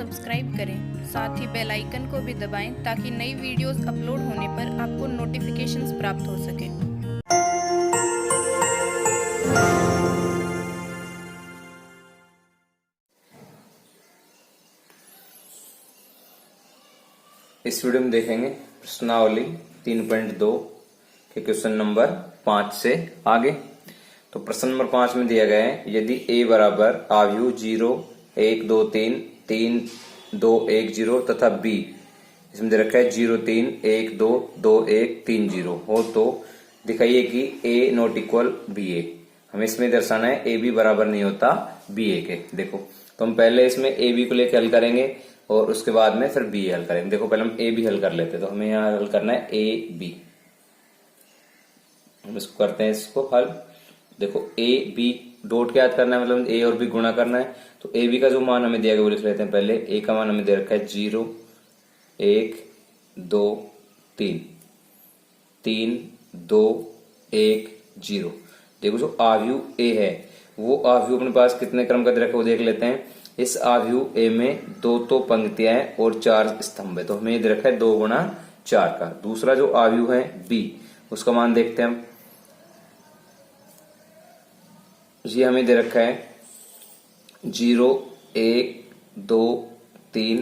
Subscribe करें, साथ ही bell icon को भी दबाएं ताकि नई वीडियोस अपलोड होने पर आपको नोटिफिकेशंस प्राप्त हो सके। इस वीडियो में देखेंगे प्रश्नावली 3.2 के क्वेश्चन नंबर 5 से आगे। तो प्रश्न नंबर 5 में दिया गया है, यदि a बराबर आव्यूह 0 1 2 3 3 2 1 0 तथा b इसमें दे रखा है 0 3 1 2 2 1 3 0 हो तो दिखाइए कि a नॉट इक्वल बी ए। हमें इसमें दर्शाना है ए बी बराबर नहीं होता बी ए के। देखो तो हम पहले इसमें ए बी को लेकर हल करेंगे और उसके बाद में फिर बी हल करेंगे। देखो पहले हम ए बी हल कर लेते हैं, तो हमें यहाँ हल करना है ए बी। हम इसको करते हैं इसको हल। देखो ए बी डॉट क्या याद करना है, मतलब ए और बी गुणा करना है। तो ए बी का जो मान हमें दिया गया वो लिख लेते हैं। पहले ए का मान हमें दे रखा है 0 1 2 3 3 2 1 0। देखो जो आव्यूह ए है वो आव्यूह अपने पास कितने क्रम का दे रखा है वो देख लेते हैं। इस आव्यूह ए में 2 तो पंक्तियां हैं और 4 स्तंभ है, तो हमें ये दे रखा है 2 गुणा 4 का। दूसरा जो आव्यूह है बी उसका मान देखते हैं हम। ये हमें दे रखा है 0 1 2 3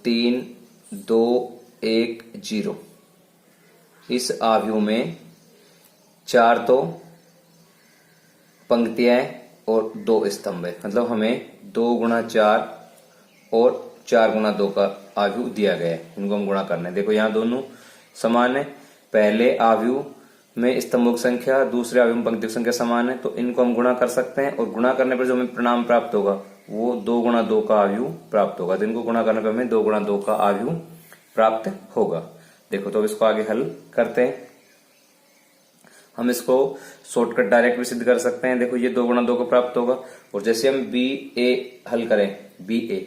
3 2 1 0। इस आव्यूह में 4 तो पंक्तियां हैं और 2 स्तंभ है, मतलब हमें 2 गुणा 4 और 4 गुणा 2 का आव्यूह दिया गया है। इनको हम गुणा करना है। देखो यहाँ दोनों समान है। पहले आव्यूह में स्तंभों की संख्या, दूसरे आव्यूह में पंक्तियों की संख्या समान है, तो इनको हम गुणा कर सकते हैं और गुणा करने पर जो हमें परिणाम प्राप्त होगा वो 2 गुणा 2 का आव्यूह प्राप्त होगा। तो इनको गुणा करने पर हमें 2 गुणा 2 का आव्यूह प्राप्त होगा। देखो तो अब इसको आगे हल करते हैं। हम इसको शॉर्टकट डायरेक्ट भी सिद्ध कर सकते हैं। देखो ये 2 गुणा 2 को प्राप्त होगा और जैसे हम बी ए हल करें बी ए,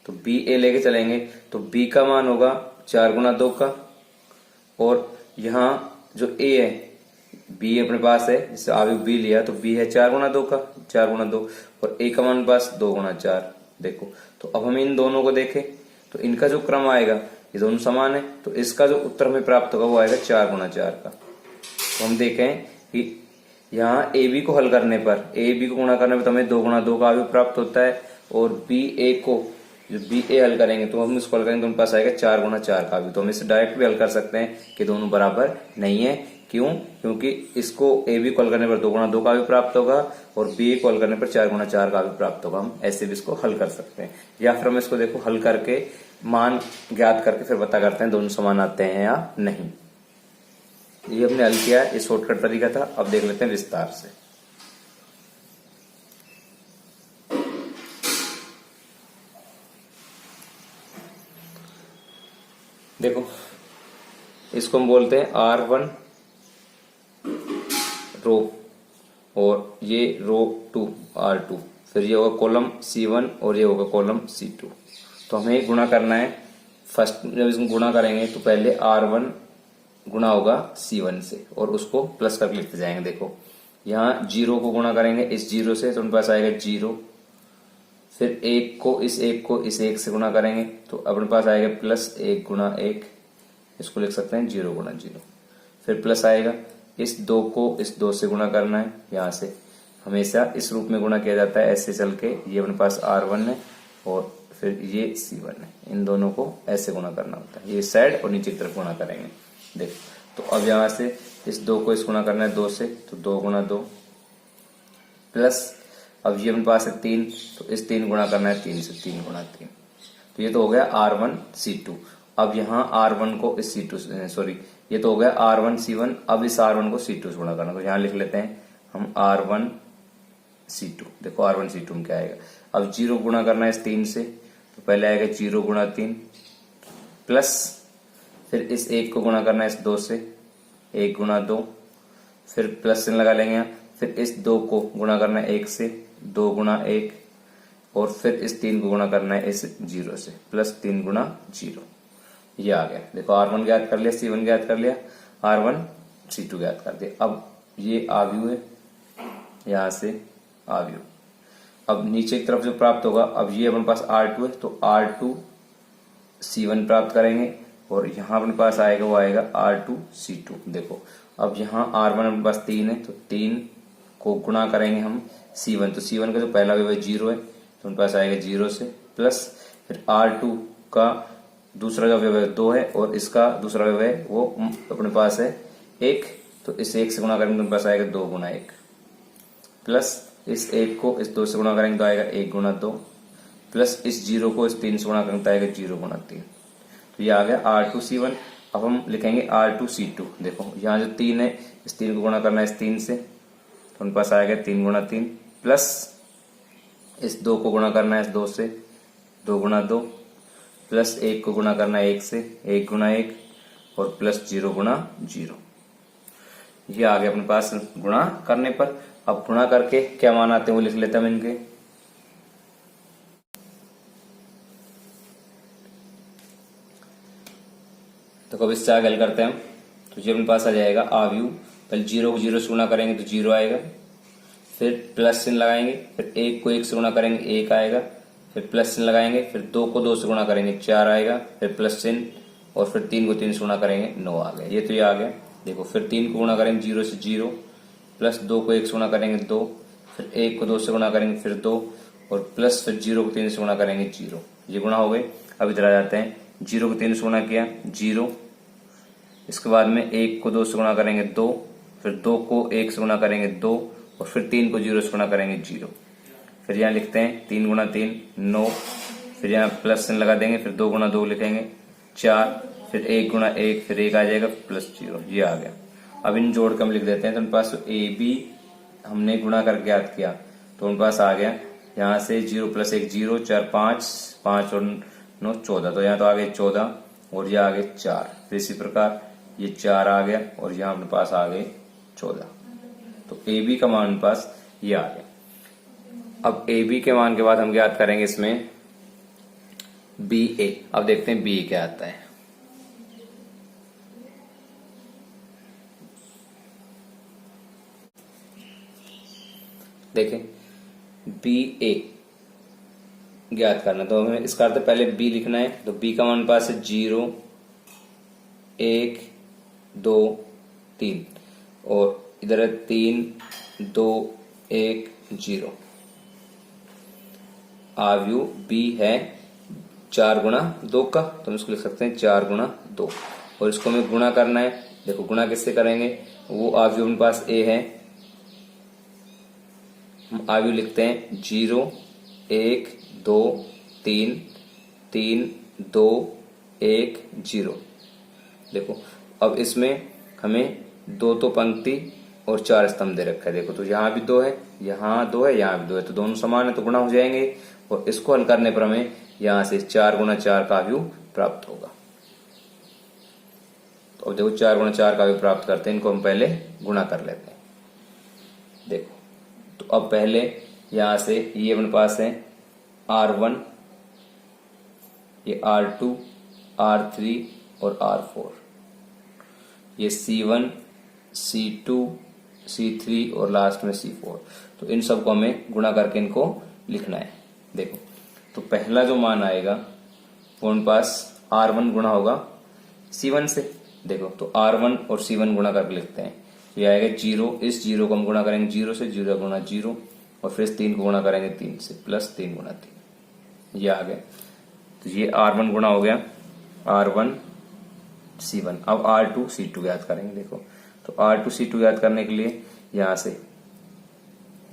तो बी ए लेके चलेंगे तो बी का मान होगा 4 गुणा 2 का, और यहाँ जो ए है बी अपने पास है, जिससे आव्यूह बी लिया तो बी है 4 गुणा 2 का, 4 गुणा 2, और ए का मान पास 2 गुणा 4। देखो तो अब हम इन दोनों को देखें तो इनका जो क्रम आएगा ये दोनों समान है, तो इसका जो उत्तर हमें प्राप्त होगा वो आएगा 4 गुणा 4 का। तो हम देखें कि यहाँ ए बी को हल करने पर, ए बी को गुणा करने पर तो हमें 2 गुणा 2 का आव्यूह प्राप्त होता है, और बी ए को जो बी ए हल करेंगे तो हम इसको हल करेंगे तो हमारे पास आएगा 4 गुणा 4 का आव्यूह। तो हम इसे डायरेक्ट भी हल कर सकते हैं कि दोनों बराबर नहीं है। क्यों? क्योंकि इसको ए बी को हल करने पर 2 गुणा 2 का आव्यूह प्राप्त होगा और बी ए को हल करने पर 4 गुणा 4 का आव्यूह प्राप्त होगा। हम ऐसे भी इसको हल कर सकते हैं, या फिर हम इसको देखो हल करके मान ज्ञात करके फिर पता करते हैं दोनों समान आते हैं या नहीं। ये हमने हल किया, ये शॉर्टकट तरीका था। अब देख लेते हैं विस्तार से। देखो इसको हम बोलते हैं R1 रो, और ये रो 2 R2, फिर ये होगा कॉलम C1 और ये होगा कॉलम C2। तो हमें गुणा करना है। फर्स्ट जब इसको गुणा करेंगे तो पहले R1 गुणा होगा C1 से और उसको प्लस करके लिखते जाएंगे। देखो यहाँ 0 को गुणा करेंगे इस 0 से तो उनके पास आएगा 0, फिर 1 को इस 1 से गुणा करेंगे तो अपने पास आएगा प्लस 1 गुणा 1, इसको लिख सकते हैं 0 गुणा 0। फिर प्लस आएगा इस 2 को इस 2 से गुणा करना है, यहाँ से हमेशा इस रूप में गुणा किया जाता है ऐसे चल के। ये अपने पास R1 है और फिर ये C1 है, इन दोनों को ऐसे गुणा करना होता है, ये साइड और नीचे की तरफ गुणा करेंगे। देख तो अब यहाँ से इस 2 को इस गुणा करना है 2 से, तो 2 गुणा 2 प्लस अब ये अपने पास है 3, तो इस 3 गुणा करना है 3 से, 3 गुणा 3। तो ये तो हो गया R1 C2। अब यहाँ R1 को इस C2 सॉरी ये तो हो गया R1 C1। अब इस R1 को C2 से गुणा करना, तो यहाँ लिख लेते हैं हम R1 C2। देखो R1 C2 में क्या आएगा। अब 0 गुणा करना है इस 3 से, तो पहले आएगा 0 गुणा 3 प्लस फिर इस 1 को गुणा करना है इस 2 से, 1 गुणा 2, फिर प्लस चिन्ह लगा लेंगे। फिर इस 2 को गुणा करना है 1 से, 2 गुणा 1, और फिर इस 3 को गुणा करना है इस 0 से, प्लस 3 गुणा 0। ये आ गया। देखो R1 ज्ञात कर लिया, C1 ज्ञात कर लिया, R1 C2 ज्ञात कर दिया। अब ये आव्यूह है, यहाँ से आव्यूह। अब नीचे की तरफ जो प्राप्त होगा, अब ये अपने पास R2 है तो R2 C1 प्राप्त करेंगे और यहाँ अपने पास आएगा वो आएगा R2 C2। देखो अब यहाँ R1 अपने पास 3 है तो 3 को गुणा करेंगे हम C1, तो C1 का जो पहला अवयव 0 है तो अपने पास आएगा 0 से, प्लस फिर R2 का दूसरा जो अवयव 2 है और इसका दूसरा अवयव है वो अपने पास है 1, तो इस 1 से गुणा करेंगे तो अपने पास आएगा 2 गुणा 1, प्लस इस 1 को इस 2 से गुणा करेंगे तो आएगा 1 गुणा 2, प्लस इस 0 को इस 3 से गुणा करेंगे तो आएगा 0 गुणा 3। तो ये आ गया R2 C1। अब हम लिखेंगे R2 C2। देखो यहाँ जो 3 है इस 3 को गुणा करना है इस 3 से तो उनके पास आएगा 3 गुणा 3, प्लस इस 2 को गुणा करना है इस 2 से 2 गुणा 2, प्लस 1 को गुणा करना है 1 से 1 गुणा 1 और प्लस 0 गुणा 0। ये आ गया अपने पास गुणा करने पर। अब गुणा करके क्या मान आते हैं वो लिख लेते हैं हम इनके। तो कब इससे आगे हल करते हैं हम, तो ये अपने पास आ जाएगा आव्यू, पहले 0 को 0 से गुणा करेंगे तो 0 आएगा, फिर प्लस चिन्ह लगाएंगे, फिर 1 को 1 से गुणा करेंगे 1 आएगा, फिर प्लस चिन्ह लगाएंगे, फिर 2 को 2 से गुणा करेंगे 4 आएगा, फिर प्लस चिन्ह और फिर 3 को 3 से गुणा करेंगे 9 आ गया। ये तो ये आ गया। देखो फिर 3 को गुणा करेंगे 0 से 0, प्लस 2 को 1 से गुणा करेंगे 2, फिर 1 को 2 से गुणा करेंगे फिर 2 और प्लस फिर 0 को 3 से गुणा करेंगे 0। ये गुणा हो गए। अब इधर आ जाते हैं, 0 को 3 से गुणा किया 0, इसके बाद में 1 को 2 से गुणा करेंगे 2, फिर 2 को 1 से गुणा करेंगे 2 और फिर 3 को 0 से गुणा करेंगे 0। फिर यहाँ लिखते हैं 3 गुणा 3 9, फिर यहाँ प्लस चिन्ह लगा देंगे, फिर 2 गुणा 2 लिखेंगे 4, फिर 1 गुणा 1 फिर 1 आ जाएगा प्लस 0। ये आ गया। अब इन जोड़ के हम लिख देते हैं। तो उनके पास ए बी हमने गुणा कर ज्ञात किया तो उनके पास आ गया यहाँ से 0 प्लस 1 0, 4 5, 5 और 9 14, तो यहाँ तो आ गए 14 और ये आ गए 4। फिर इसी प्रकार ये 4 आ गया और यहाँ अपने पास आ गए 14। तो ए बी का मान अपने पास ये आ गया। अब ए बी के मान के बाद हम ज्ञात करेंगे इसमें बी ए। अब देखते हैं बी क्या आता है। देखें बी ए ज्ञात करना, तो हमें इसका अर्थ पहले बी लिखना है। तो बी का मान पास है 0 1 2 3 और इधर है 3 2 1 0। आव्यू बी है 4 गुणा 2 का, तो हम इसको लिख सकते हैं 4 गुणा 2 और इसको हमें गुणा करना है। देखो गुणा किससे करेंगे, वो आव्यू अपने पास ए है, हम आव्यू लिखते हैं 0 1 2 3 3 2 1 0। देखो अब इसमें हमें 2 तो पंक्ति और 4 स्तंभ दे रखा है। देखो तो यहाँ भी 2 है, यहाँ 2 है, यहाँ भी 2 है, तो दोनों समान है तो गुणा हो जाएंगे और इसको हल करने पर हमें यहाँ से 4 गुणा 4 का आव्यू प्राप्त होगा। तो अब देखो 4 गुणा 4 का आव्यू प्राप्त करते हैं, इनको हम पहले गुणा कर लेते हैं। देखो तो अब पहले यहां से ये अपने पास है R1, ये R2 R3 और R4, ये C1 C2 C3 और लास्ट में C4। तो इन सबको हमें गुणा करके इनको लिखना है। देखो तो पहला जो मान आएगा वो उन पास R1 गुणा होगा C1 से। देखो तो R1 और C1 गुणा करके लिखते हैं, तो ये आएगा 0, इस 0 को हम गुणा करेंगे 0 से, 0 गुणा 0 और फिर इस 3 को गुणा करेंगे 3 से, प्लस 3 गुणा 3। ये आ गया। तो ये R1 गुणा हो गया R1 C1। अब R2 C2 याद करेंगे। देखो तो R2 C2 याद करने के लिए यहां से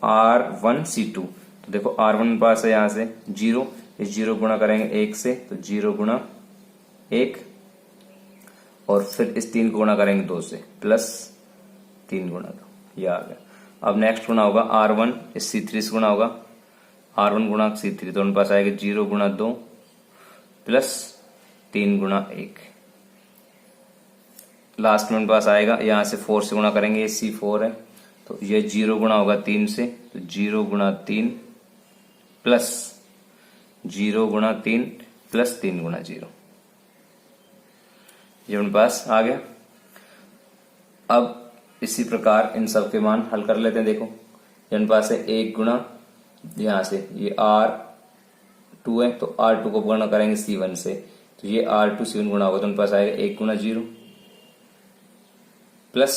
R1 C2, तो देखो R1 पास है यहां से 0, इस 0 गुणा करेंगे 1 से, तो 0 गुणा 1 और फिर इस 3 को गुणा करेंगे 2 से, प्लस 3 गुणा 2। ये आ गया। अब नेक्स्ट गुणा होगा R1 इस C3 से गुणा होगा, R1 गुणा C3, तो उनके पास आएगा 0 गुणा 2 प्लस 3 गुणा 1। लास्ट में उनके पास आएगा यहाँ से 4 से गुणा करेंगे, ये C4 है, तो ये 0 गुणा होगा 3 से, तो 0 गुणा 3 प्लस 0 गुणा 3 प्लस 3 गुणा 0। ये उनके पास आ गया। अब इसी प्रकार इन सब के मान हल कर लेते हैं। देखो उनके पास है 1 गुणा यहां से ये R2 है तो R2 को गुणा करेंगे C1 से, तो ये R2 C1 गुणा होगा तो उनके पास आएगा 1 गुणा 0 प्लस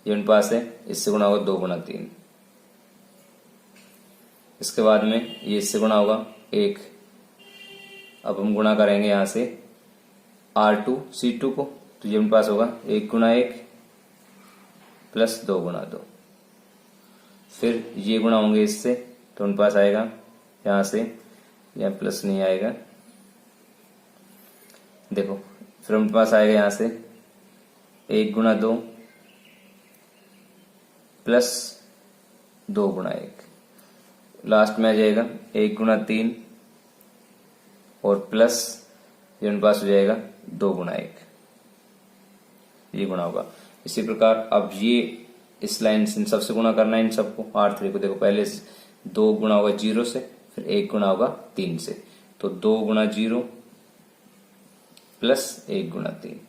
ये उनके पास है इससे गुणा होगा 2 गुणा 3। इसके बाद में ये इससे गुणा होगा 1। अब हम गुणा करेंगे यहां से R2 C2 को, तो ये उनके पास होगा 1 गुणा 1 प्लस 2 गुणा 2। फिर ये गुणा होंगे इससे तो उनके पास आएगा यहां से, यहां प्लस नहीं आएगा, देखो फिर उनके पास आएगा यहां से 1 गुणा 2 प्लस 2 गुणा 1। लास्ट में आ जाएगा 1 गुणा 3 और प्लस ये उनके पास हो जाएगा 2 गुणा 1, ये गुणा होगा। इसी प्रकार अब ये इस लाइन से इन सबसे गुणा करना है, इन सबको R3 को। देखो पहले 2 गुणा होगा 0 से, फिर 1 गुणा होगा 3 से, तो 2 गुणा 0 प्लस 1 गुणा 3।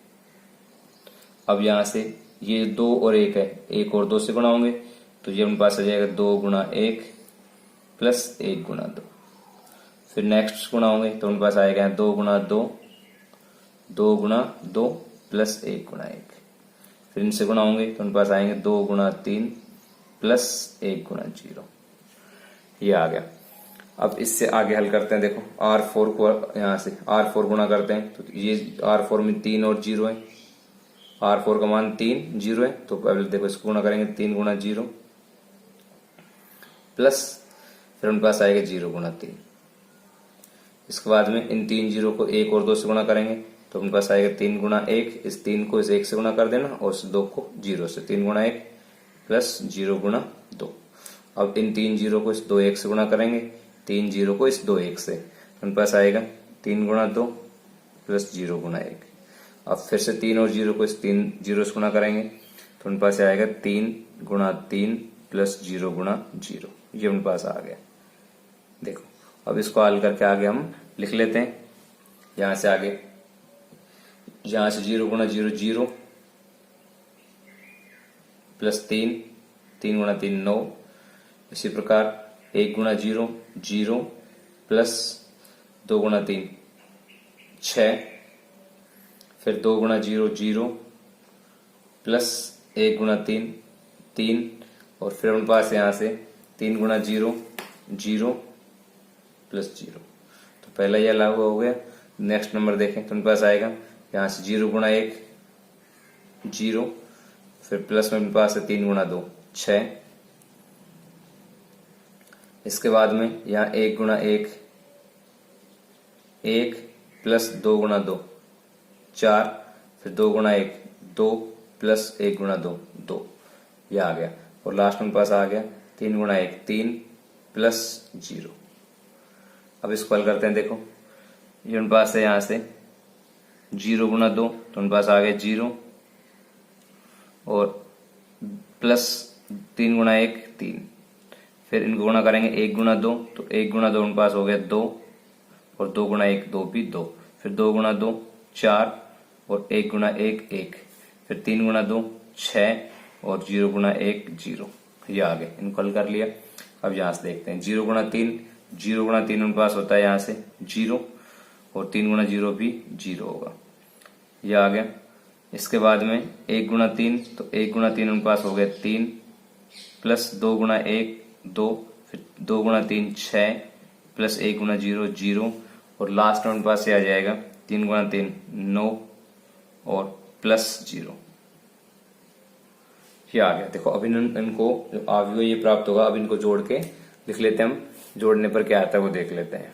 अब यहां से ये 2 और 1 है, 1 और 2 से गुणा होंगे तो ये उनके पास आ जाएगा 2 गुणा 1 प्लस 1 गुणा 2। फिर नेक्स्ट गुणा होंगे तो उनके पास आएगा 2 गुणा 2, 2 गुणा 2 प्लस 1 गुणा 1। फिर इनसे गुणा होंगे तो उनके पास आएंगे 2 गुणा 3 प्लस 1 गुणा 0, ये आ गया। अब इससे आगे हल करते हैं। देखो R4 को यहां से R4 गुणा करते हैं तो ये R4 में 3 और 0 है, R4 का मान 3 0 है, तो पहले देखो इसको गुणा करेंगे 3 गुणा 0 प्लस फिर उनके पास आएगा 0 गुणा 3। इसके बाद में इन 3 0 को 1 और 2 से गुणा करेंगे तो उनके पास आएगा 3 गुणा 1, इस 3 को इस 1 से गुणा कर देना और इस 2 को 0 से, 3 गुणा 1 प्लस 0 गुणा 2। अब इन 3 0 को इस 2 1 से गुणा करेंगे, 3 0 को इस 2 1 से, उनके पास आएगा 3 गुणा 2 प्लस 0 गुणा 1। अब फिर से 3 और 0 को इस 3 0 से गुणा करेंगे तो उनके पास आएगा 3 गुणा 3 प्लस 0 गुणा 0, ये उनके पास आ गया। देखो अब इसको हल करके आगे हम लिख लेते हैं। यहां से आगे, यहां से 0 गुणा 0 0 प्लस 3, 3 गुणा 3 9। इसी प्रकार 1 गुणा 0 0 प्लस 2 गुणा 3 6, फिर 2 गुणा 0 0 प्लस 1 गुणा 3 3, और फिर उनके पास यहां से 3 गुणा 0 0 प्लस 0, तो पहला यह लागू हो गया। नेक्स्ट नंबर देखें तो उनके पास आएगा यहां से 0 गुणा 1 0, फिर प्लस में उनके पास है 3 गुणा 2 6। इसके बाद में यहां 1 गुणा 1 1 प्लस 2 गुणा 2 4, फिर 2 गुणा 1 2 प्लस 1 गुणा 2 2, यह आ गया। और लास्ट में पास आ गया 3 गुणा 1 3 प्लस 0। अब इसको हल करते हैं। देखो ये उनके पास है यहां से 0 गुणा 2 तो उनके पास आ गया 0 और प्लस 3 गुणा 1 3, फिर इनको गुणा करेंगे 1 गुणा 2 तो 1 गुणा 2 उनके पास हो गया 2 और 2 गुणा 1 2 भी 2, फिर 2 गुणा 2 4 और 1 गुणा 1 1, फिर 3 गुणा 2 6 और 0 गुणा 1 0, ये आ गए। इनको हल कर लिया। अब यहां से देखते हैं 0 गुणा 3 उनके पास होता है यहां से 0 और 3 गुणा 0 भी 0 होगा, ये आ गया। इसके बाद में 1 गुणा 3 तो 1 गुणा 3 उनके पास हो गया 3 प्लस 2 गुणा 1 2, फिर 2 गुणा 3 6 प्लस 1 गुणा 0 0, और लास्ट में उनके पास से आ जाएगा 3 गुणा 3 9 और प्लस 0, ये आ गया। देखो अब इनको जो अवयव ये प्राप्त होगा, अब इनको जोड़ के लिख लेते हैं हम। जोड़ने पर क्या आता है वो देख लेते हैं।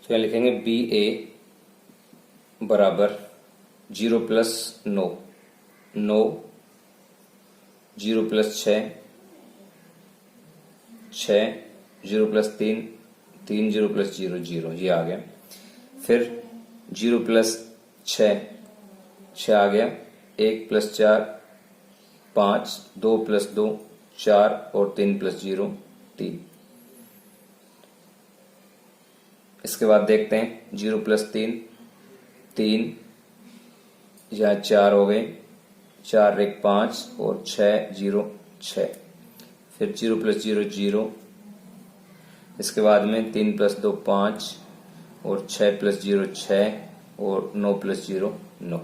तो लिखेंगे BA बराबर 0 प्लस 9 9 0 प्लस 6 6 0 प्लस 3 3 0 प्लस 0 0, ये आ गया। फिर 0 प्लस 6 6 आ गया, 1 प्लस 4 5 2 प्लस 2 4 और 3 प्लस 0 3। इसके बाद देखते हैं 0 प्लस 3 3, यहाँ 4 हो गए, 4 1 5 और 6 0 6, फिर 0 + 0 0, इसके बाद में 3 + 2 5 और 6 + 0 6 और 9 + 0 9।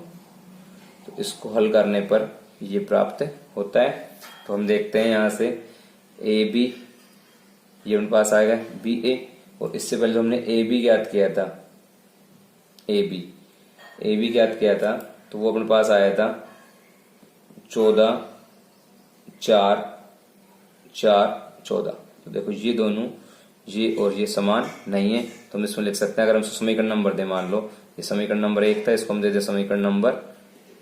तो इसको हल करने पर ये प्राप्त होता है। तो हम देखते हैं यहाँ से ए बी, ये उनके पास आएगा बी ए, और इससे पहले तो हमने ए बी ज्ञात किया था, ए बी ज्ञात किया था, तो वो अपने पास आया था 14 4 4 14। तो देखो ये दोनों, ये और ये समान नहीं है, तो हम इसमें लिख सकते हैं, अगर हम समीकरण नंबर दे, मान लो ये समीकरण नंबर 1 था, इसको हम दे दे समीकरण नंबर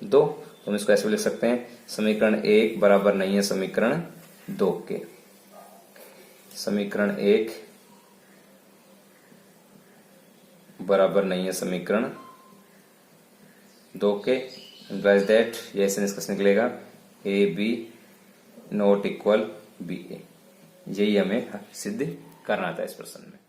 2, तो हम इसको ऐसे लिख सकते हैं, समीकरण 1 बराबर नहीं है समीकरण 2 के। समीकरण 1 बराबर नहीं है समीकरण 2 के, इम्प्लाइज दैट ये ऐसे निष्कर्ष निकलेगा A B not equal B A. यही हमें सिद्ध करना था इस प्रश्न में।